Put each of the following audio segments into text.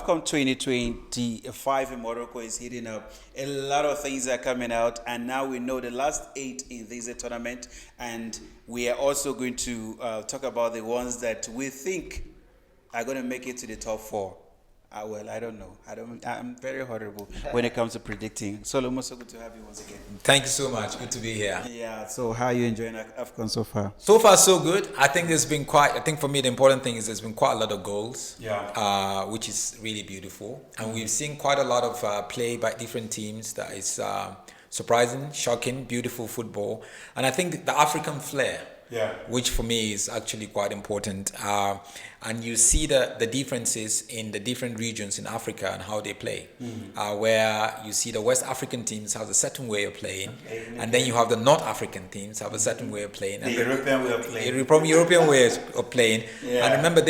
AFCON 2025 in Morocco is heating up. A lot of things are coming out, and now we know the last 8 in this tournament, and we are also going to talk about the ones that we think are going to make it to the top 4. Well, I don't know. I'm very horrible when it comes to predicting. Solomon, so good to have you once again. Thank you so much. Good to be here. Yeah. So, how are you enjoying AFCON so far? So far, so good. I think there's been I think for me, the important thing is there's been quite a lot of goals. Yeah. Which is really beautiful, and we've seen quite a lot of play by different teams. That is surprising, shocking, beautiful football, and I think the African flair. Yeah. Which for me is actually quite important. And you see the differences in the different regions in Africa and how they play. Where you see the West African teams have a certain way of playing, and then you have the North African teams have a certain way of playing. The European way of playing. European way of playing. Yeah. And remember,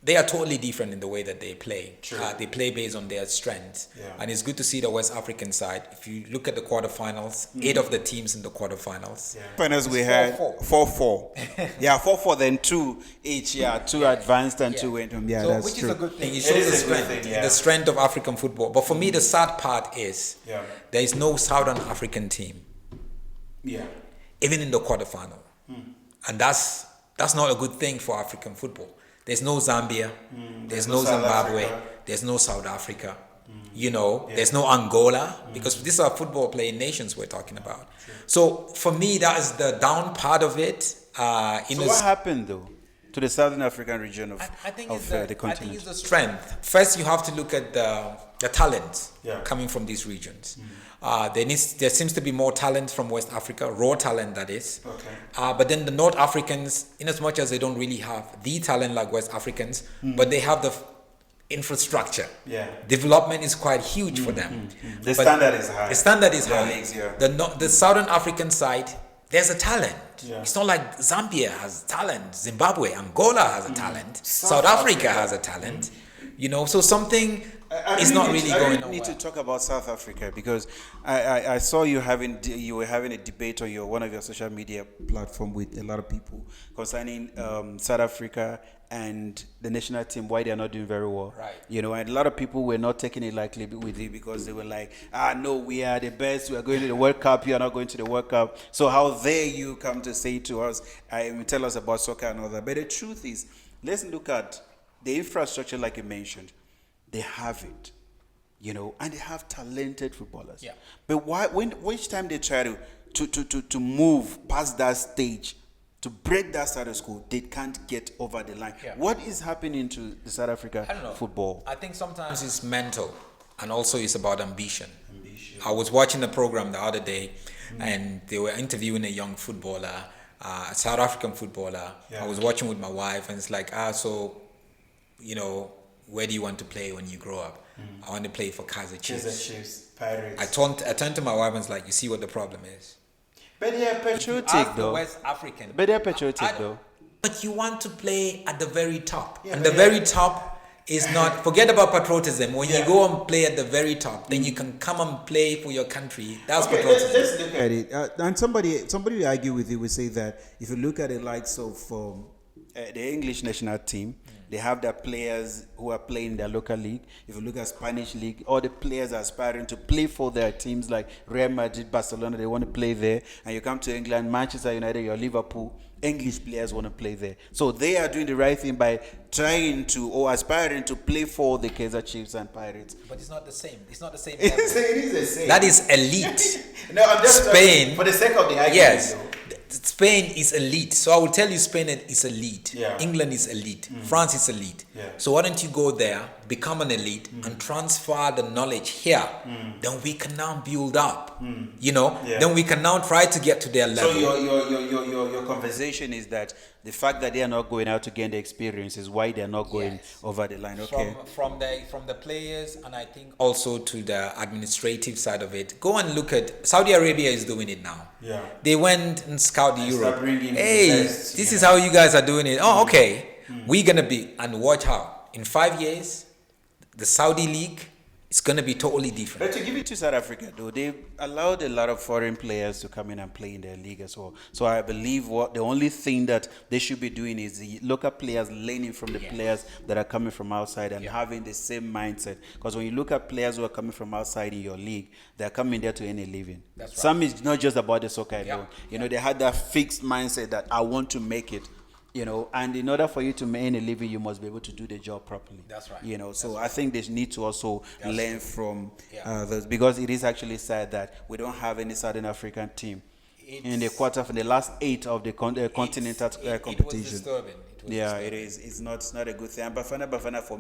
they are totally different in the way that they play. True. They play based on their strengths. Yeah. And it's good to see the West African side. If you look at the quarterfinals, 8 of the teams in the quarterfinals. Yeah. Finals we had 4-4. Yeah, 4-4, then 2 each. Yeah, 2 advanced and 2 went home. Yeah, so, that's which true. is a good thing. It shows the strength of African football. But for me, the sad part is there is no Southern African team. Yeah. Even in the quarterfinal. And that's not a good thing for African football. There's no Zambia, there's no Zimbabwe, there's no South Africa, there's no Angola, because these are football playing nations we're talking about. So for me, that is the down part of it. So what happened though to the Southern African region of the continent? I think it's the strength. First, you have to look at the talent coming from these regions. There seems to be more talent from West Africa, raw talent that is. Okay. But then the North Africans, in as much as they don't really have the talent like West Africans, but they have the infrastructure. Yeah. Development is quite huge for them. The standard is high. The standard is high. Easier. The Southern African side, there's a talent. Yeah. It's not like Zambia has talent, Zimbabwe, Angola has a talent, South Africa has a talent. So something is not really going on. I need to talk about South Africa because I saw you were having a debate on one of your social media platform with a lot of people concerning South Africa and the national team, why they are not doing very well. Right. And a lot of people were not taking it lightly with it because they were like, no, we are the best. We are going to the World Cup. You are not going to the World Cup. So how dare you come to say to us, tell us about soccer and all that. But the truth is, let's look at the infrastructure like you mentioned. They have it, and they have talented footballers. Yeah. But which time they try to move past that stage, to break that status quo, they can't get over the line. Yeah. What is happening to the South Africa football? I think sometimes it's mental, and also it's about ambition. I was watching a program the other day, and they were interviewing a young footballer, a South African footballer. Yeah. I was watching with my wife, and it's like, where do you want to play when you grow up? I want to play for Kaizer Chiefs. Pirates. I turned to my wife and was like, you see what the problem is? But they are patriotic though. West African. But they are patriotic though. But you want to play at the very top. And the very top is not, forget about patriotism. When you go and play at the very top, then you can come and play for your country. That's patriotism. Let's look at it. And somebody will argue with you, will say that if you look at the likes of the English national team, they have their players who are playing in their local league. If you look at Spanish league, all the players are aspiring to play for their teams like Real Madrid, Barcelona, they want to play there. And you come to England, Manchester United, your Liverpool, English players want to play there. So they are doing the right thing by trying to or aspiring to play for the Kaizer Chiefs and Pirates. But it's not the same. It's not the same. It is the same. That is elite. No, I'm just Spain. For the sake of the argument. Yes. Spain is elite. So I will tell you Spain is elite. Yeah. England is elite. France is elite. Yeah. So why don't you go there, become an elite, and transfer the knowledge here? Then we can now build up. Then we can now try to get to their level. So your conversation is that the fact that they are not going out to gain the experience is why they are not going over the line. Okay. From the players, and I think also to the administrative side of it. Go and look at Saudi Arabia is doing it now. Yeah. They went and scouted Europe. Hey, this is how you guys are doing it. Oh, okay. We're gonna be, and watch how in 5 years, the Saudi league it's going to be totally different. But to give it to South Africa, though, they allowed a lot of foreign players to come in and play in their league as well. So I believe what the only thing that they should be doing is the local players learning from the players that are coming from outside and having the same mindset. Because when you look at players who are coming from outside in your league, they're coming there to earn a living. That's right. Some is not just about the soccer alone. You know, they had that fixed mindset that I want to make it. You know, and in order for you to earn a living, you must be able to do the job properly. That's right. You know, so I think they need to also learn from those, because it is actually sad that we don't have any Southern African team in the the last 8 of the continental competition. It was disturbing. It is. It's not a good thing. And Bafana, for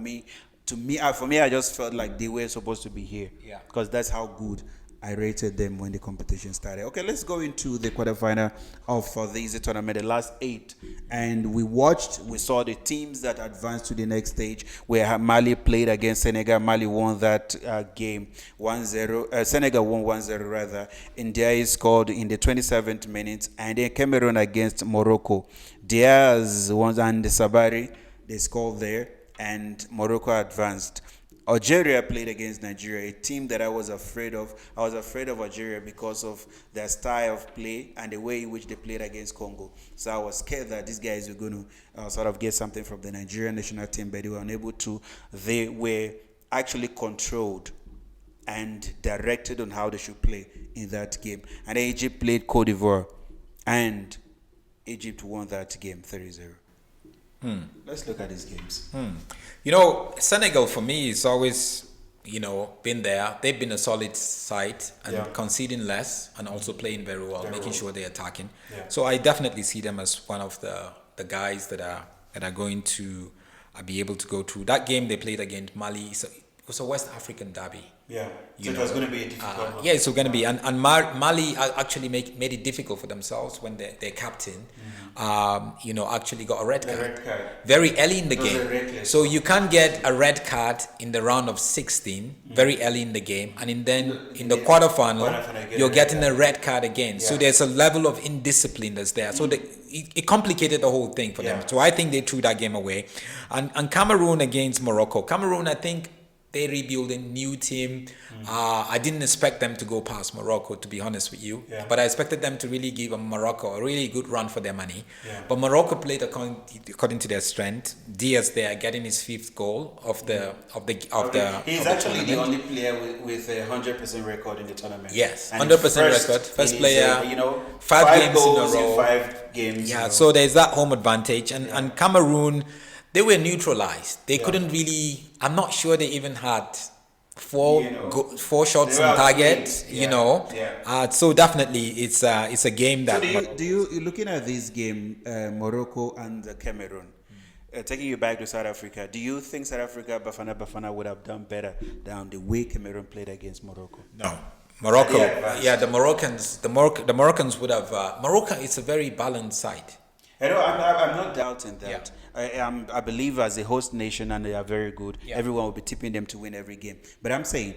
me, I just felt like they were supposed to be here. Yeah. Because that's how good I rated them when the competition started. Okay, let's go into the quarterfinal of the Easy tournament, the last 8. And we saw the teams that advanced to the next stage, where Mali played against Senegal. Mali won that game 1-0. Senegal won 1-0 rather. India scored in the 27th minute. And then Cameroon against Morocco. Diaz and Sabari, they scored there. And Morocco advanced. Algeria played against Nigeria, a team that I was afraid of. I was afraid of Algeria because of their style of play and the way in which they played against Congo. So I was scared that these guys were going to sort of get something from the Nigerian national team, but they were unable to. They were actually controlled and directed on how they should play in that game. And then Egypt played Cote d'Ivoire, and Egypt won that game 3-0. Let's look at these games. You know, Senegal for me is always, been there. They've been a solid side and conceding less and also playing very well, making sure they're attacking. Yeah. So I definitely see them as one of the guys that are going to be able to go through. That game they played against Mali, so it was a West African derby. Yeah, so it was going to be a difficult it's going to be. And Mali actually made it difficult for themselves when their captain, actually got a red card. Very early in the game. So you can't get a red card in the round of 16, very early in the game. And in the quarterfinal, you're getting a red card again. Yeah. So there's a level of indiscipline that's there. So it complicated the whole thing for them. So I think they threw that game away. And Cameroon against Morocco. Cameroon, I think, they're rebuilding, new team. I didn't expect them to go past Morocco, to be honest with you. Yeah. But I expected them to really give Morocco a really good run for their money. Yeah. But Morocco played according to their strength. Diaz there getting his 5th goal of the He's actually the only player with a 100% record in the tournament. Yes, 100% record. First player. 5 games goals in a row. 5 games. Yeah. So there's that home advantage, and Cameroon, they were neutralized. They couldn't really. I'm not sure they even had 4 shots on target. So definitely it's a game that. So do you looking at this game, Morocco and Cameroon, taking you back to South Africa? Do you think South Africa, Bafana would have done better than the way Cameroon played against Morocco? No. Morocco, the Moroccans would have. Morocco is a very balanced side. I'm not doubting that. I believe as a host nation, and they are very good, everyone will be tipping them to win every game. But I'm saying,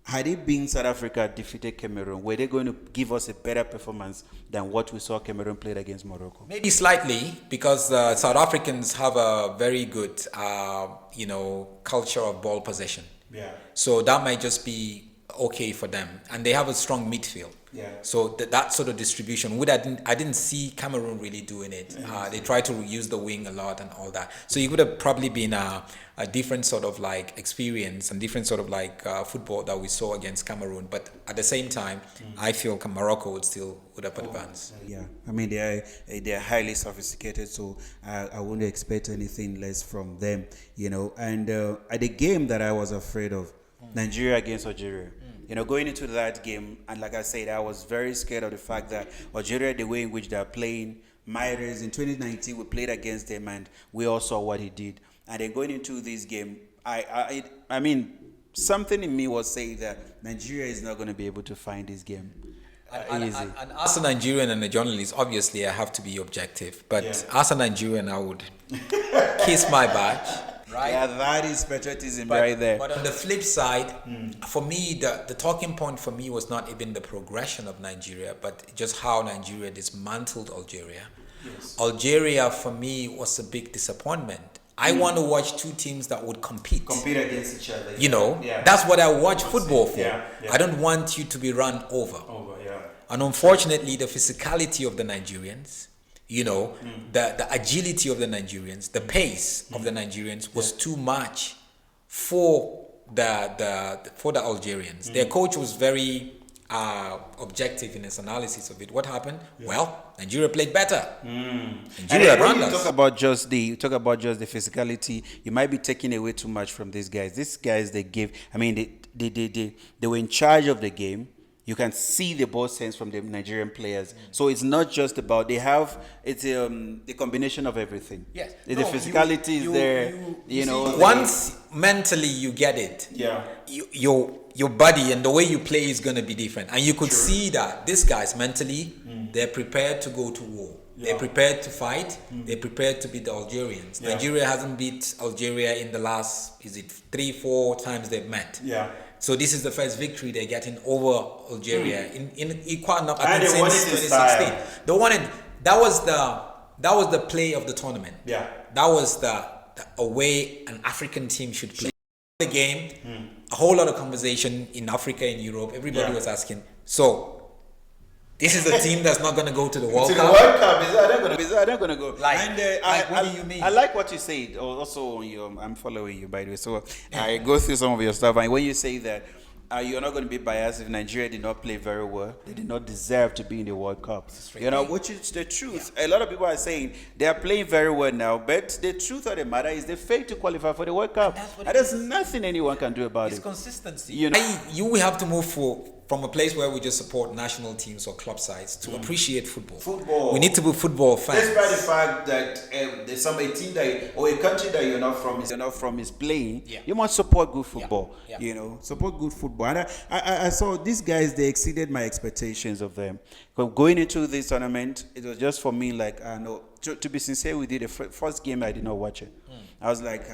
had it been South Africa defeated Cameroon, were they going to give us a better performance than what we saw Cameroon played against Morocco? Maybe slightly, because South Africans have a very good, culture of ball possession. Yeah. So that might just be okay for them, and they have a strong midfield. Yeah. So that sort of distribution, I didn't see Cameroon really doing it. They try to use the wing a lot and all that. So it would have probably been a different sort of like experience and different sort of like football that we saw against Cameroon. But at the same time, I feel Morocco would have advanced. Yeah, I mean they are highly sophisticated, so I wouldn't expect anything less from them. And at the game that I was afraid of, Nigeria against Algeria. Going into that game, and like I said, I was very scared of the fact that Algeria, the way in which they're playing, Mahrez, in 2019, we played against them, and we all saw what he did. And then going into this game, I mean, something in me was saying that Nigeria is not going to be able to find this game easy. And as a Nigerian and a journalist, obviously, I have to be objective. But as a Nigerian, I would kiss my badge. Right? Yeah, that is patriotism right there. But on the flip side, for me, the talking point for me was not even the progression of Nigeria, but just how Nigeria dismantled Algeria. Yes. Algeria, for me, was a big disappointment. I want to watch two teams that would compete against each other. You know, that's what I watch football for. I don't want you to be run over. And unfortunately, the physicality of the Nigerians, you know, the agility of the Nigerians, the pace of the Nigerians was too much for the Algerians. Their coach was very objective in his analysis of it. What happened? Well, Nigeria played better. Nigeria ran us. Talk about just the physicality. You might be taking away too much from these guys. These guys, they were in charge of the game. You can see the ball sense from the Nigerian players. So it's not just about the combination of everything. Yes. The physicality is there. You know. Once mentally you get it. Yeah. Your body and the way you play is going to be different. And you could see that these guys mentally, they're prepared to go to war. Yeah. They're prepared to fight. They're prepared to beat the Algerians. Yeah. Nigeria hasn't beat Algeria in the last, 3-4 times they've met. Yeah. So this is the first victory they're getting over Algeria in equal enough. I think since 2016. They wanted that was the play of the tournament. Yeah. That was the way an African team should play the game. A whole lot of conversation in Africa, in Europe. Everybody was asking. So this is a team that's not going to go to the World Cup. To the World Cup, is that not going to go? What do you mean? I like what you said. Also, I'm following you, by the way. So I go through some of your stuff, and when you say that you're not going to be biased if Nigeria did not play very well, they did not deserve to be in the World Cup. You know, which is the truth. Yeah. A lot of people are saying they are playing very well now, but the truth of the matter is they failed to qualify for the World Cup. And there's nothing anyone can do about it. It's consistency. You know, you have to move from a place where we just support national teams or club sides to appreciate football. We need to be football fans. Despite the fact that there's a team or a country that you're not from is playing, you must support good football. Yeah. You know, support good football. And I saw these guys; they exceeded my expectations of them. But going into this tournament, it was just for me like, no. To be sincere with you, the first game I did not watch it. I was like,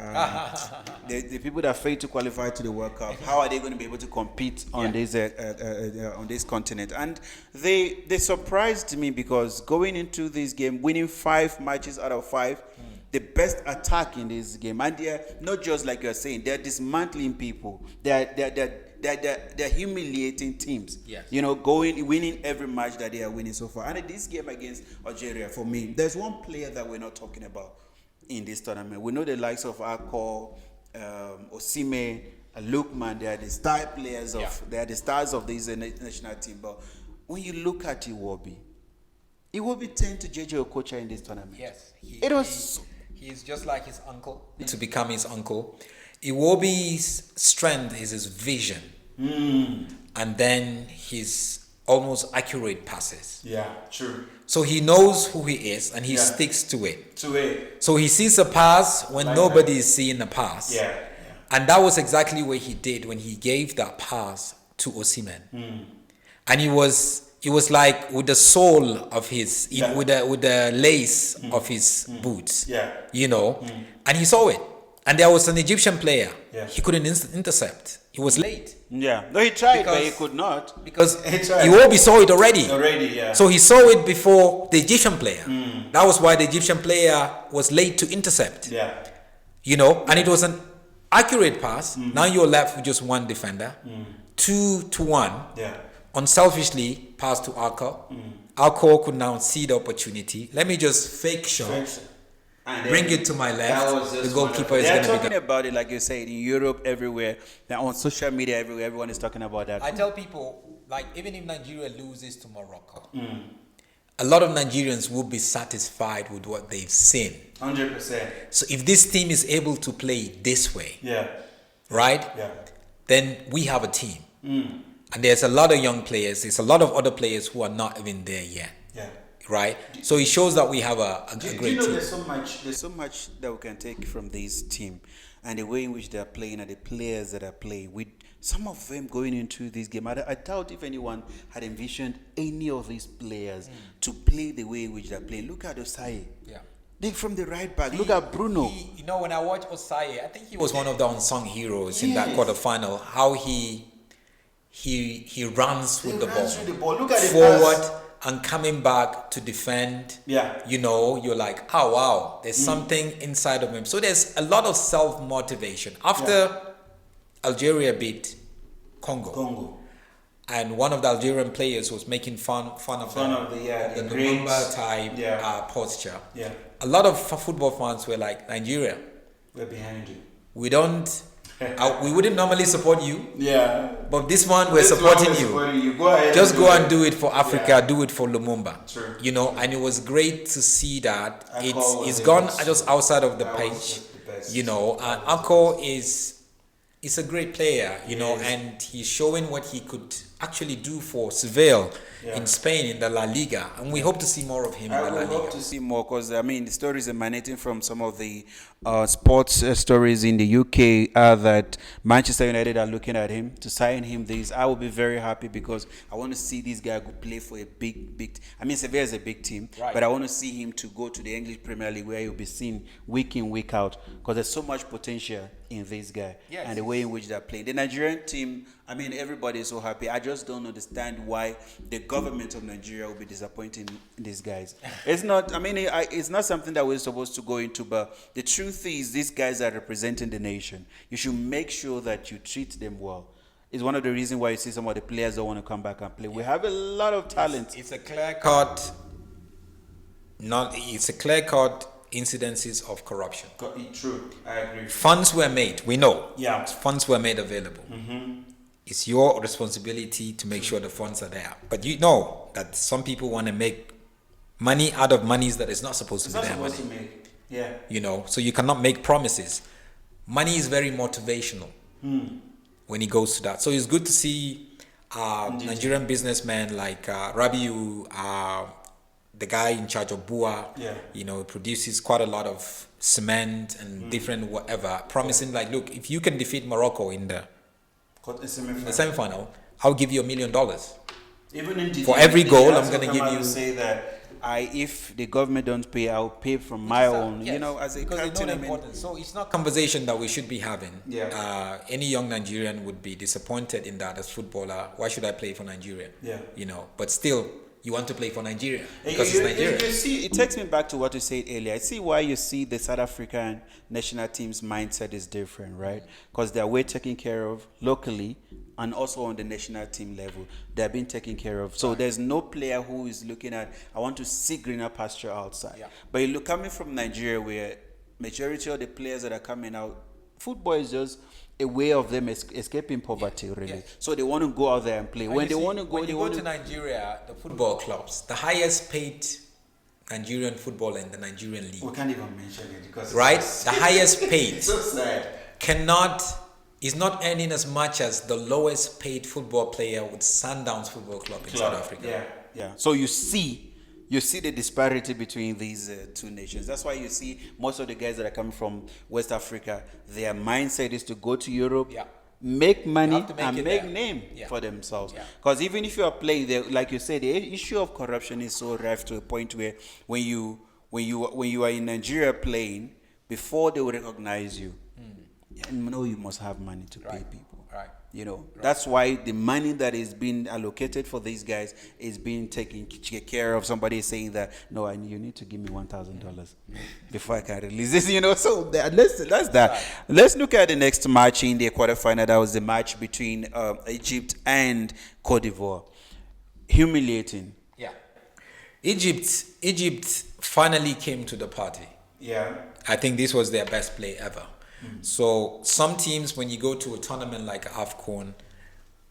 the people that failed to qualify to the World Cup, how are they going to be able to compete on this continent? And they surprised me because going into this game, winning 5 matches out of 5, the best attack in this game, and they're not just like you're saying, they're dismantling people. They're humiliating teams. Yes. You know, winning every match that they are winning so far. And this game against Algeria, for me, there's one player that we're not talking about in this tournament. We know the likes of Akor, Osime, Lukman. They are the star players they are the stars of this national team. But when you look at Iwobi tend to JJ Okocha in this tournament. Yes, he's just like his uncle. To become his uncle. Iwobi's strength is his vision. And then his almost accurate passes. Yeah, true. So he knows who he is and he sticks to it. So he sees a pass when nobody is seeing the pass. Yeah. And that was exactly what he did when he gave that pass to Osimhen. And it was like with the sole of his, with the lace of his boots. Yeah. You know, and he saw it. And there was an Egyptian player. Yeah. He couldn't intercept. He was late. Yeah. No, he tried, but he could not. Because Iwobi saw it already. Yeah. So he saw it before the Egyptian player. That was why the Egyptian player was late to intercept. Yeah. You know, and it was an accurate pass. Now you're left with just one defender. 2-1. Yeah. Unselfishly passed to Akor. Akor could now see the opportunity. Let me just fake shot. Bring it to my left. The goalkeeper is going to be talking about it, like you said, in Europe, everywhere. Now on social media, everywhere, everyone is talking about that. I tell people, like, even if Nigeria loses to Morocco, a lot of Nigerians will be satisfied with what they've seen. 100%. So if this team is able to play this way, right? Then we have a team. And there's a lot of young players. There's a lot of other players who are not even there yet. Right, so it shows that we have a great team. There's so much that we can take from this team, and the way in which they are playing, and the players that are playing. With some of them going into this game, I doubt if anyone had envisioned any of these players to play the way in which they're playing. Look at Osayi. From the right back. Look at Bruno. When I watch Osayi, I think he was one of the unsung heroes in that quarterfinal. How he runs with the ball. Look at forward. the pass. and coming back to defend. Yeah. You know, you're like, oh wow, there's something inside of him. So there's a lot of self-motivation. After Algeria beat Congo. And one of the Algerian players was making fun of the Lumumba type posture. Yeah. A lot of football fans were like, Nigeria, we're behind you. We don't. We wouldn't normally support you. Yeah. But this one, we're supporting you. Go ahead. Just go and do it for Africa. Do it for Lumumba. True. You know, and it was great to see that it's gone just outside of the pitch. You know, and Akko is a great player. You know, and he's showing what he could actually do for Seville in Spain in the La Liga, and we hope to see more of him in the La Liga. I hope to see more, because I mean the stories emanating from some of the sports stories in the UK are that Manchester United are looking at him to sign him. I will be very happy, because I want to see this guy go play for a big. I mean, Sevilla is a big team, but I want to see him to go to the English Premier League, where he'll be seen week in, week out, because there's so much potential in this guy and the way in which they're playing. The Nigerian team, I mean, everybody is so happy. I just don't understand why the government of Nigeria will be disappointing these guys. It's not. I mean, it's not something that we're supposed to go into. But the truth is, these guys are representing the nation. You should make sure that you treat them well. It's one of the reasons why you see some of the players don't want to come back and play. We have a lot of talent. It's a clear-cut. It's a clear-cut incidences of corruption. True, I agree. Funds were made. We know. Yeah. Funds were made available. It's your responsibility to make sure the funds are there. But you know that some people want to make money out of monies that is not supposed to be their money. Yeah. You know, so you cannot make promises. Money is very motivational when it goes to that. So it's good to see Nigerian businessmen like Rabiu, the guy in charge of Bua, you know, produces quite a lot of cement and different whatever, promising like, look, if you can defeat Morocco in the semi-final, I'll give you $1 million. Even for every goal, I'm going to give you. Say that if the government don't pay, I'll pay from my own. You know, as a captain. So it's not conversation that we should be having. Any young Nigerian would be disappointed in that as footballer. Why should I play for Nigeria? You know, but still, you want to play for Nigeria because it's Nigeria. You see, it takes me back to what you said earlier. I see why you see the South African national team's mindset is different, right? Because they're way taken care of locally and also on the national team level. They're being taken care of. So there's no player who is looking at, I want to see greener pasture outside. But you look coming from Nigeria, where majority of the players that are coming out, football is just a way of them escaping poverty, really. So they want to go out there and play. When they want to go, when you go to Nigeria, the football clubs, the highest paid Nigerian footballer in the Nigerian league. We can't even mention it because the highest paid so sad. Is not earning as much as the lowest paid football player with Sundowns Football Club in South Africa. So you see the disparity between these two nations. That's why you see most of the guys that are coming from West Africa, their mindset is to go to Europe, make money, and make name for themselves. Because even if you are playing there, like you said, the issue of corruption is so rife to a point where when you are in Nigeria playing, before they will recognize you, you know you must have money to pay people. You know, that's why the money that is being allocated for these guys is being taken care of. Somebody is saying that, no, you need to give me $1,000 before I can release this, you know. So that's that. Let's look at the next match in the quarterfinal. That was the match between Egypt and Cote d'Ivoire. Humiliating. Egypt finally came to the party. I think this was their best play ever. So some teams, when you go to a tournament like AFCON,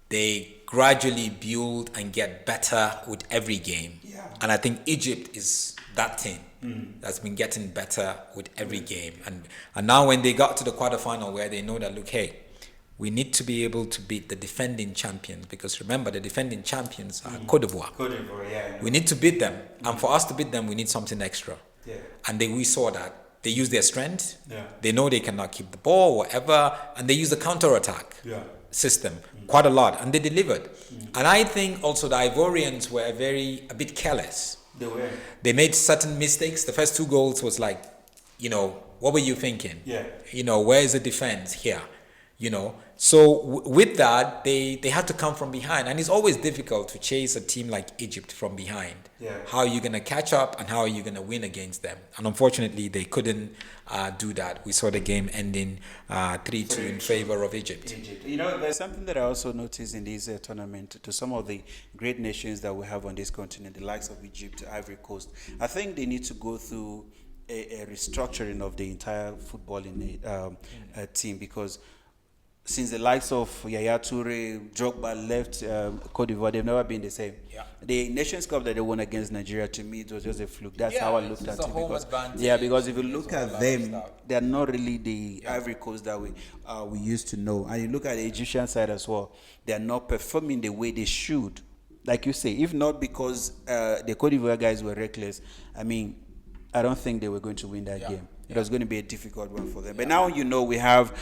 they gradually build and get better with every game. And I think Egypt is that team that's been getting better with every game. And now when they got to the quarterfinal, where they know that, look, hey, we need to be able to beat the defending champions, because remember, the defending champions are Cote d'Ivoire. We need to beat them. And for us to beat them, we need something extra. And we saw that. They use their strength. They know they cannot keep the ball, whatever, and they use the counter-attack system quite a lot, and they delivered. And I think also the Ivorians were a bit careless. They were. They made certain mistakes. The first 2 goals was like, you know, what were you thinking? You know, where is the defense here? So with that, they had to come from behind, and it's always difficult to chase a team like Egypt from behind. Yeah. How are you going to catch up, and how are you going to win against them? And unfortunately, they couldn't do that. We saw the game ending 3-2 in favor of Egypt. There's something that I also noticed in this tournament to some of the great nations that we have on this continent, the likes of Egypt, Ivory Coast. I think they need to go through a restructuring of the entire footballing team, because since the likes of Yaya Toure, Drogba left Cote d'Ivoire, they've never been the same. Yeah. The Nations Cup that they won against Nigeria, to me, it was just a fluke. That's how I looked at it. Because if you look at them, they're not really the Ivory Coast that we used to know. And you look at the Egyptian side as well, they're not performing the way they should. Like you say, if not because the Cote d'Ivoire guys were reckless, I don't think they were going to win that game. It was going to be a difficult one for them. But now we have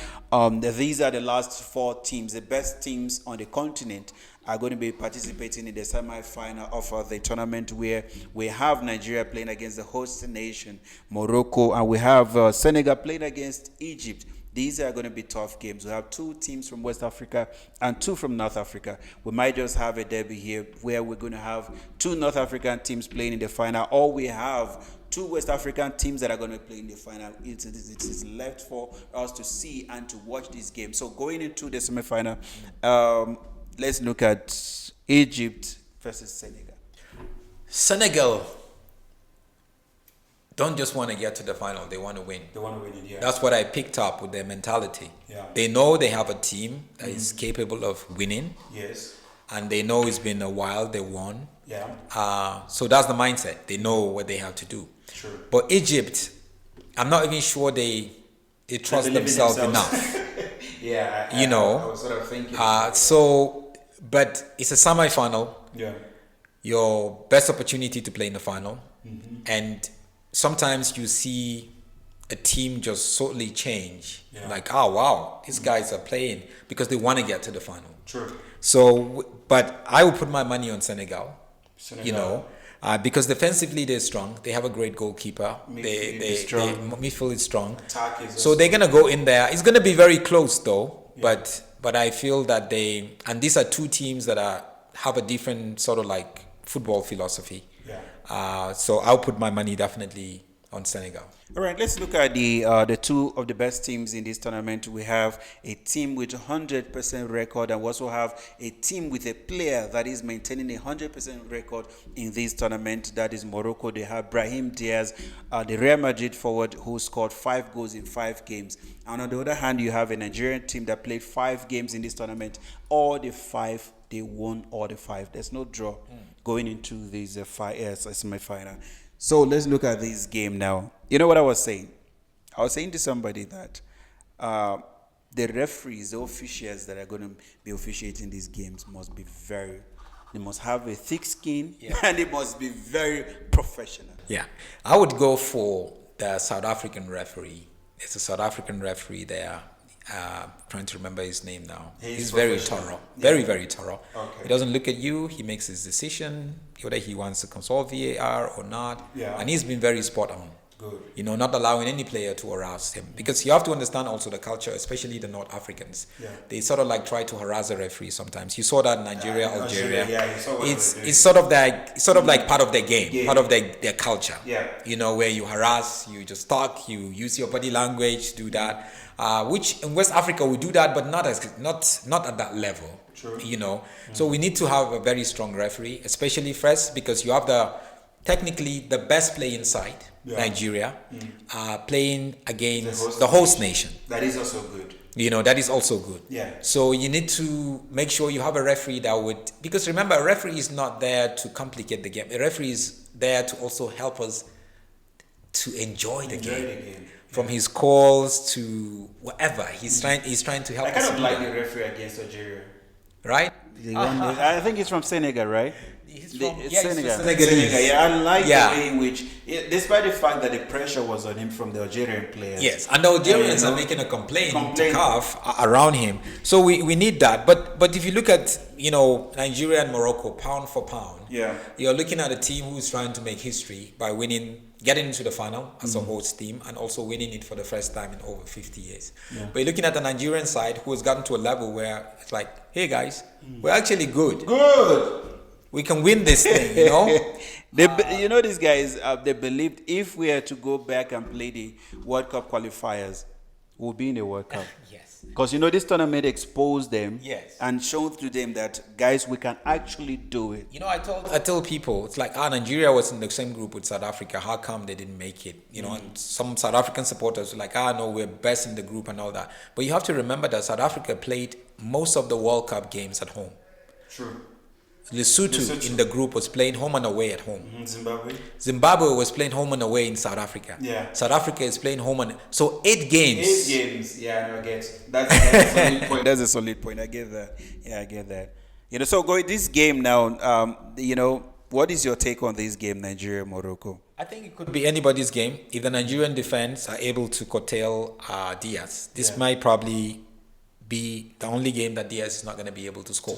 these are the last 4 teams. The best teams on the continent are going to be participating in the semi-final of the tournament, where we have Nigeria playing against the host nation, Morocco, and we have Senegal playing against Egypt. These are going to be tough games. We have 2 teams from West Africa and 2 from North Africa. We might just have a derby here where we're going to have 2 North African teams playing in the final, or we have 2 West African teams that are going to play in the final. It is left for us to see and to watch this game. So going into the semi-final, let's look at Egypt versus Senegal. Senegal don't just want to get to the final, they want to win. They want to win it, yeah. That's what I picked up with their mentality. Yeah. They know they have a team that is capable of winning. Yes. And they know it's been a while they won. Yeah. So that's the mindset. They know what they have to do. Sure. But Egypt, I'm not even sure they trust themselves enough. Yeah. I was sort of thinking. But it's a semi-final. Yeah. Your best opportunity to play in the final. Mm-hmm. And sometimes you see a team just totally change. Yeah. Like, oh, wow, these guys are playing because they want to get to the final. True. So, but I would put my money on Senegal. Because defensively they're strong. They have a great goalkeeper. Midfield is strong. So they're going to go in there. It's going to be very close though. Yeah. But I feel that these are 2 teams that have a different sort of like football philosophy. Yeah. So I'll put my money definitely on Senegal. All right, let's look at the 2 of the best teams in this tournament. We have a team with 100% record, and we also have a team with a player that is maintaining a 100% record in this tournament. That is Morocco. They have Brahim Diaz, the Real Madrid forward, who scored 5 goals in 5 games. And on the other hand, you have a Nigerian team that played 5 games in this tournament. All the 5, they won all the 5. There's no draw going into this semi-final. So let's look at this game now. You know what I was saying? I was saying to somebody that the referees, the officials that are going to be officiating these games they must have a thick skin, and they must be very professional. Yeah, I would go for the South African referee. It's a South African referee there. Trying to remember his name now. He's very thorough. Very, very thorough. Okay. He doesn't look at you. He makes his decision, whether he wants to consult VAR or not. Yeah. And he's been very spot on. Good. Not allowing any player to harass him. Because you have to understand also the culture, especially the North Africans. Yeah. They sort of like try to harass the referee sometimes. You saw that in Nigeria, Algeria. It's sort of like part of their game, part of their culture. Yeah. Where you harass, you just talk, you use your body language, do that. Which in West Africa we do that, but not at that level. True. So we need to have a very strong referee, especially first because you have technically the best playing side, Nigeria, playing against the host nation. That is also good. That is also good. Yeah. So you need to make sure you have a referee because remember, a referee is not there to complicate the game. A referee is there to also help us to enjoy the game. From his calls to whatever, he's trying to help us. I kind of like the referee against Algeria. Right? I think he's from Senegal, right? He's The- from it's Senegal. Senegalese. Yeah, I like Yeah. the way in which, despite the fact that the pressure was on him from the Algerian players. Yes, and the Algerians are making a complaint to CAF around him. So we need that. But if you look at, Nigeria and Morocco, pound for pound, you're looking at a team who's trying to make history by getting into the final as a host team, and also winning it for the first time in over 50 years. But you're looking at the Nigerian side, who has gotten to a level where it's like, hey guys, we're actually good. We can win this thing, These guys, they believed if we had to go back and play the World Cup qualifiers, we'll be in the World Cup. Yes. Because, this tournament exposed them Yes. and showed to them that, guys, we can actually do it. I tell people, it's like, Nigeria was in the same group with South Africa. How come they didn't make it? And some South African supporters were like, no, we're best in the group and all that. But you have to remember that South Africa played most of the World Cup games at home. True. Lesotho in the group was playing home and away at home. Zimbabwe was playing home and away in South Africa. Yeah. South Africa is playing home and so 8 games. 8 games. Yeah, I get. That's a solid point. That's a solid point. I get that. Yeah, I get that. So going this game now. What is your take on this game, Nigeria Morocco? I think it could be anybody's game if the Nigerian defense are able to curtail Diaz. This might probably be the only game that Diaz is not going to be able to score.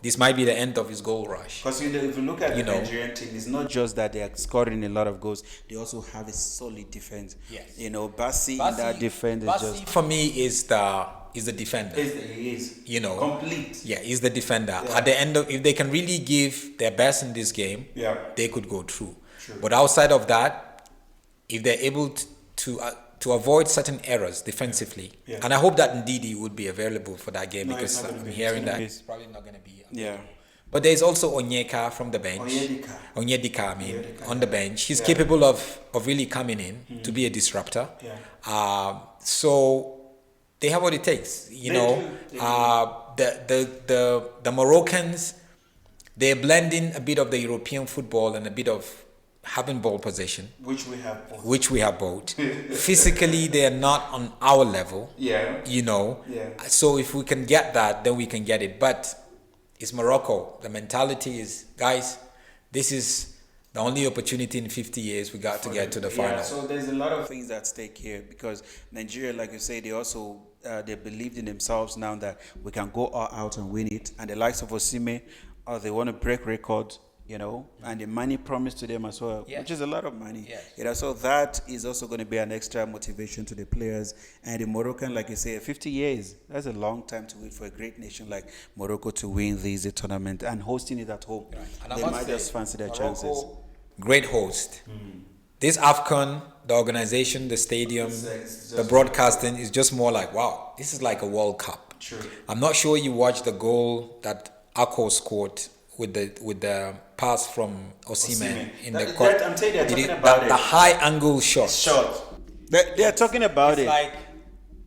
This might be the end of his goal rush. Because if you look at the Nigerian team, it's not just that they are scoring a lot of goals; they also have a solid defense. Yes. Bassi in that defense is just, for me, is the defender. He is. Complete. Yeah, he's the defender. At the end if they can really give their best in this game, they could go through. But outside of that, if they're able to avoid certain errors defensively. And I hope that Ndidi would be available for that game, because I'm hearing that he's probably not going to be available. But there's also Onyeka from the bench. Onyedika, on the bench. He's capable of really coming in to be a disruptor. So they have what it takes. The Moroccans, they're blending a bit of the European football and a bit of having ball possession, which we have both. Physically, they are not on our level. So if we can get that, then we can get it. But it's Morocco. The mentality is, guys, this is the only opportunity in 50 years we got to get to the final. So there's a lot of things at stake here, because Nigeria, like you say, they also they believed in themselves now that we can go all out and win it. And the likes of Osimhen, they want to break records. And the money promised to them as well, which is a lot of money. So that is also going to be an extra motivation to the players. And the Moroccan, like you say, 50 years, that's a long time to wait for a great nation like Morocco to win this tournament and hosting it at home. They might just fancy their chances. Great host. This AFCON, the organization, the stadium, the broadcasting is just more like, wow, this is like a World Cup. True. I'm not sure you watched the goal that Akko scored with the pass from Osimhen in the court. I'm telling you, they're talking about it. The high angle shot. They're talking about it. Like,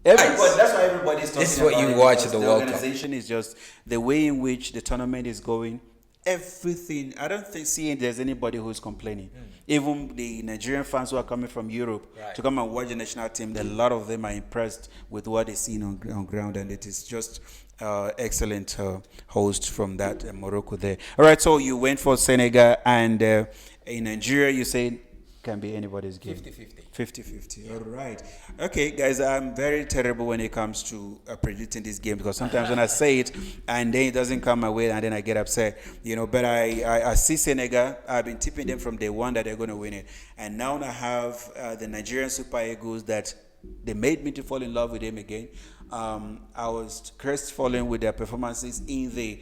that's why everybody's talking about it. This is what you watch at the World Cup. The organization is just the way in which the tournament is going. Everything. I don't see there's anybody who's complaining. Even the Nigerian fans who are coming from Europe to come and watch the national team, a lot of them are impressed with what they've seen on ground, and it is just excellent host from that Morocco there. All right, so you went for Senegal, and in Nigeria you say can be anybody's game. 50-50. All right. Okay, guys, I'm very terrible when it comes to predicting this game, because sometimes when I say it and then it doesn't come my way and then I get upset, but I see Senegal. I've been tipping them from day one that they're going to win it. And now I have the Nigerian Super Eagles that they made me to fall in love with them again. I was crestfallen with their performances in the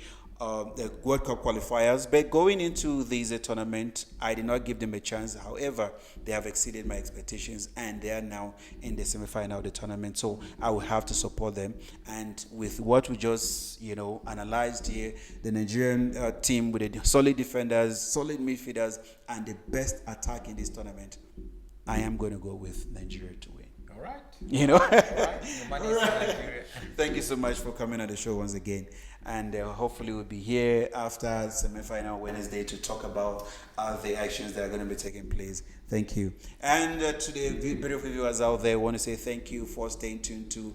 World Cup qualifiers, but going into this tournament, I did not give them a chance. However, they have exceeded my expectations, and they are now in the semi-final of the tournament. So I will have to support them. And with what we just analyzed here, the Nigerian team with the solid defenders, solid midfielders, and the best attack in this tournament, I am going to go with Nigeria to win. All right. All right. Thank you so much for coming on the show once again. And hopefully we'll be here after semi-final Wednesday to talk about the actions that are going to be taking place. Thank you. And to the beautiful viewers out there, I want to say thank you for staying tuned to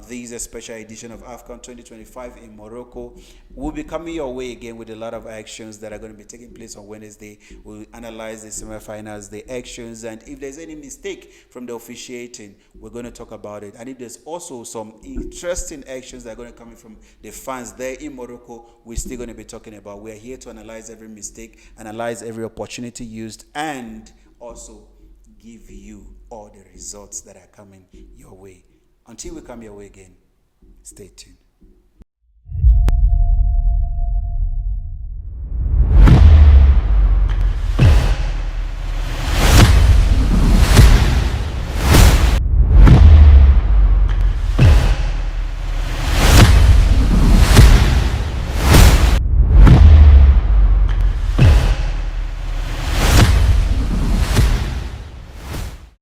This is a special edition of AFCON 2025 in Morocco. We'll be coming your way again with a lot of actions that are going to be taking place on Wednesday. We'll analyze the semifinals, the actions, and if there's any mistake from the officiating, we're going to talk about it. And if there's also some interesting actions that are going to come in from the fans there in Morocco, we're still going to be talking about. We're here to analyze every mistake, analyze every opportunity used, and also give you all the results that are coming your way. Until we come your way again, stay tuned.